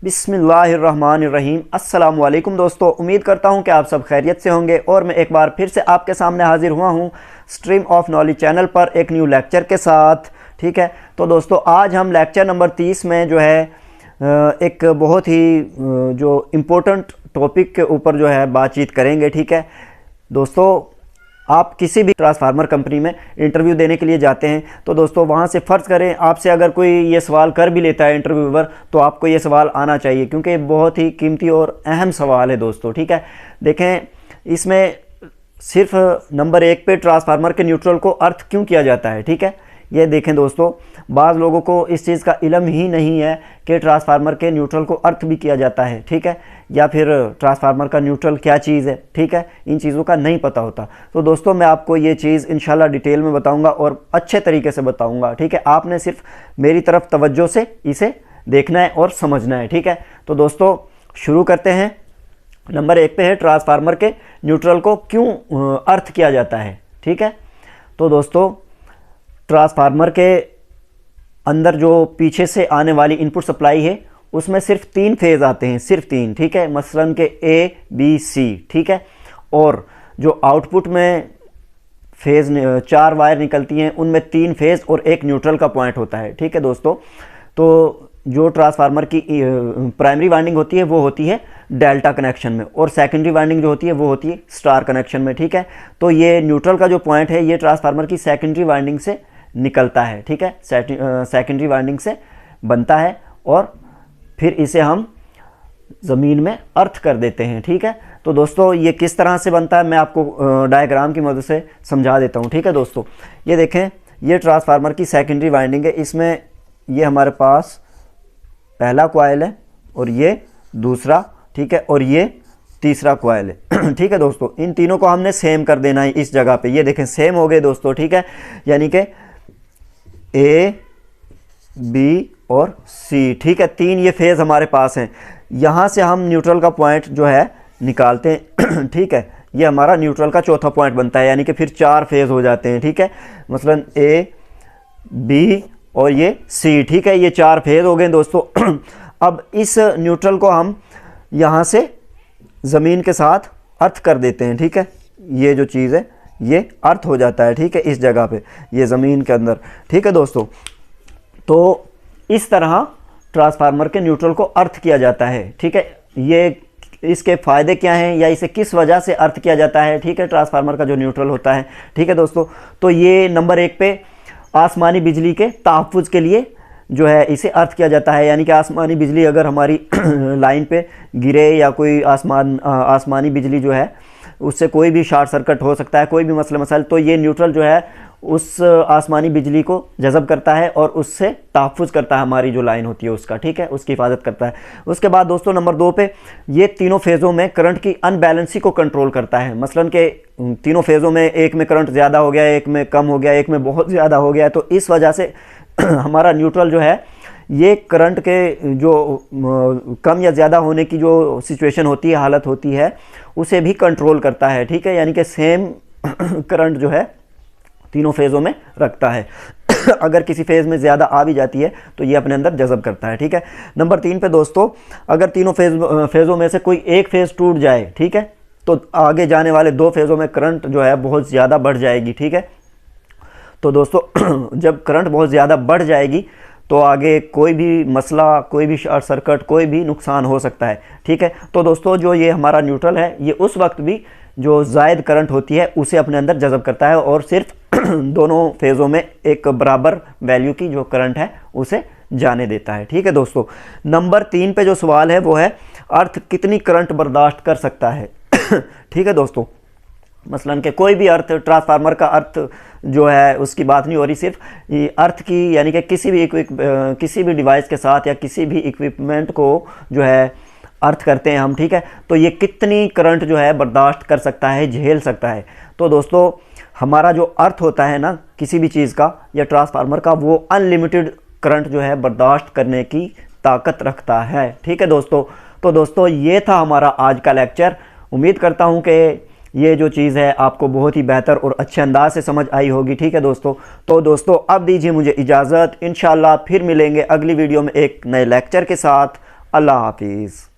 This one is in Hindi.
बिस्मिल्लाहिर्रहमानिर्रहीम। अस्सलामुअलैकुम दोस्तों, उम्मीद करता हूं कि आप सब खैरियत से होंगे और मैं एक बार फिर से आपके सामने हाजिर हुआ हूं स्ट्रीम ऑफ नॉलेज चैनल पर एक न्यू लेक्चर के साथ। ठीक है, तो दोस्तों आज हम लेक्चर नंबर 30 में जो है एक बहुत ही जो इम्पोर्टेंट टॉपिक के ऊपर जो है बातचीत करेंगे। ठीक है दोस्तों, आप किसी भी ट्रांसफार्मर कंपनी में इंटरव्यू देने के लिए जाते हैं तो दोस्तों वहाँ से फ़र्ज़ करें आपसे अगर कोई ये सवाल कर भी लेता है इंटरव्यूअर, तो आपको ये सवाल आना चाहिए क्योंकि ये बहुत ही कीमती और अहम सवाल है दोस्तों। ठीक है, देखें इसमें सिर्फ नंबर 1 पे ट्रांसफार्मर के न्यूट्रल को अर्थ क्यों किया जाता है। ठीक है, ये देखें दोस्तों, बाज़ लोगों को इस चीज़ का इल्म ही नहीं है कि ट्रांसफार्मर के न्यूट्रल को अर्थ भी किया जाता है। ठीक है, या फिर ट्रांसफार्मर का न्यूट्रल क्या चीज़ है। ठीक है, इन चीज़ों का नहीं पता होता। तो दोस्तों मैं आपको ये चीज़ इंशाल्लाह डिटेल में बताऊंगा और अच्छे तरीके से बताऊंगा। ठीक है, आपने सिर्फ मेरी तरफ तवज्जो से इसे देखना है और समझना है। ठीक है, तो दोस्तों शुरू करते हैं। नंबर 1 पे है ट्रांसफार्मर के न्यूट्रल को क्यों अर्थ किया जाता है। ठीक है, तो दोस्तों ट्रांसफार्मर के अंदर जो पीछे से आने वाली इनपुट सप्लाई है उसमें सिर्फ 3 फेज़ आते हैं, सिर्फ 3। ठीक है, मसलन के A, B, C। ठीक है, और जो आउटपुट में फेज़ 4 वायर निकलती हैं उनमें 3 फेज़ और एक न्यूट्रल का पॉइंट होता है। ठीक है दोस्तों, तो जो ट्रांसफार्मर की प्राइमरी वाइंडिंग होती है वो होती है डेल्टा कनेक्शन में और सेकेंडरी वाइंडिंग जो होती है वो होती है स्टार कनेक्शन में। ठीक है, तो ये न्यूट्रल का जो पॉइंट है ये ट्रांसफार्मर की सेकेंडरी वाइंडिंग से निकलता है। ठीक है, सेकेंडरी वाइंडिंग से बनता है और फिर इसे हम ज़मीन में अर्थ कर देते हैं। ठीक है, तो दोस्तों ये किस तरह से बनता है मैं आपको डायग्राम की मदद से समझा देता हूँ। ठीक है दोस्तों, ये देखें, ये ट्रांसफार्मर की सेकेंडरी वाइंडिंग है। इसमें ये हमारे पास पहला कॉइल है और ये दूसरा। ठीक है, और ये तीसरा कॉइल है। ठीक है दोस्तों, इन तीनों को हमने सेम कर देना है इस जगह पे। ये देखें सेम हो गए दोस्तों। ठीक है, यानी कि A, B और C। ठीक है, 3 ये फेज़ हमारे पास हैं। यहाँ से हम न्यूट्रल का पॉइंट जो है निकालते हैं। ठीक है, ये हमारा न्यूट्रल का चौथा पॉइंट बनता है, यानी कि फिर 4 फेज़ हो जाते हैं। ठीक है, मसलन A, B और ये C। ठीक है, ये 4 फेज़ हो गए दोस्तों। अब इस न्यूट्रल को हम यहाँ से ज़मीन के साथ अर्थ कर देते हैं। ठीक है, ये जो चीज़ है ये अर्थ हो जाता है। ठीक है, इस जगह पे ये ज़मीन के अंदर। ठीक है दोस्तों, तो इस तरह ट्रांसफार्मर के न्यूट्रल को अर्थ किया जाता है। ठीक है, ये इसके फ़ायदे क्या हैं या इसे किस वजह से अर्थ किया जाता है। ठीक है, ट्रांसफार्मर का जो न्यूट्रल होता है। ठीक है दोस्तों, तो ये नंबर 1 पे आसमानी बिजली के तहफ़्फ़ुज़ के लिए जो है इसे अर्थ किया जाता है। यानी कि आसमानी बिजली अगर हमारी लाइन पे गिरे या कोई आसमानी बिजली जो है उससे कोई भी शॉर्ट सर्किट हो सकता है, कोई भी मसला मसाइल, तो ये न्यूट्रल जो है उस आसमानी बिजली को जज़ब करता है और उससे तहफ़्फ़ुज़ करता है, हमारी जो लाइन होती है उसका। ठीक है, उसकी हिफाजत करता है। उसके बाद दोस्तों नंबर 2 पे ये तीनों फेज़ों में करंट की अनबैलेंसी को कंट्रोल करता है। मसलन के तीनों फेज़ों में एक में करंट ज़्यादा हो गया, एक में कम हो गया, एक में बहुत ज़्यादा हो गया, तो इस वजह से हमारा न्यूट्रल जो है ये करंट के जो कम या ज़्यादा होने की जो सिचुएशन होती है, हालत होती है, उसे भी कंट्रोल करता है। ठीक है, यानी कि सेम करंट जो है तीनों फेज़ों में रखता है। अगर किसी फेज़ में ज़्यादा आ भी जाती है तो ये अपने अंदर जज़ब करता है। ठीक है, नंबर 3 पे दोस्तों, अगर तीनों फेज़ों में से कोई एक फेज़ टूट जाए, ठीक है, तो आगे जाने वाले 2 फेज़ों में करंट जो है बहुत ज़्यादा बढ़ जाएगी। ठीक है, तो दोस्तों जब करंट बहुत ज़्यादा बढ़ जाएगी तो आगे कोई भी मसला, कोई भी शॉर्ट सर्किट, कोई भी नुकसान हो सकता है। ठीक है, तो दोस्तों जो ये हमारा न्यूट्रल है ये उस वक्त भी जो ज़ायद करंट होती है उसे अपने अंदर जज़ब करता है और सिर्फ दोनों फेज़ों में एक बराबर वैल्यू की जो करंट है उसे जाने देता है। ठीक है दोस्तों, नंबर 3 पे जो सवाल है वो है अर्थ कितनी करंट बर्दाश्त कर सकता है। ठीक है दोस्तों, मसलन के कोई भी अर्थ, ट्रांसफार्मर का अर्थ जो है उसकी बात नहीं हो रही, सिर्फ अर्थ की, यानी कि किसी भी डिवाइस के साथ या किसी भी इक्विपमेंट को जो है अर्थ करते हैं हम। ठीक है, तो ये कितनी करंट जो है बर्दाश्त कर सकता है, झेल सकता है। तो दोस्तों हमारा जो अर्थ होता है ना किसी भी चीज़ का या ट्रांसफार्मर का, वो अनलिमिटेड करंट जो है बर्दाश्त करने की ताकत रखता है। ठीक है दोस्तों, तो दोस्तों ये था हमारा आज का लेक्चर। उम्मीद करता हूँ कि ये जो चीज़ है आपको बहुत ही बेहतर और अच्छे अंदाज से समझ आई होगी। ठीक है दोस्तों, तो दोस्तों अब दीजिए मुझे इजाज़त, इंशाल्लाह फिर मिलेंगे अगली वीडियो में एक नए लेक्चर के साथ। अल्लाह हाफिज़।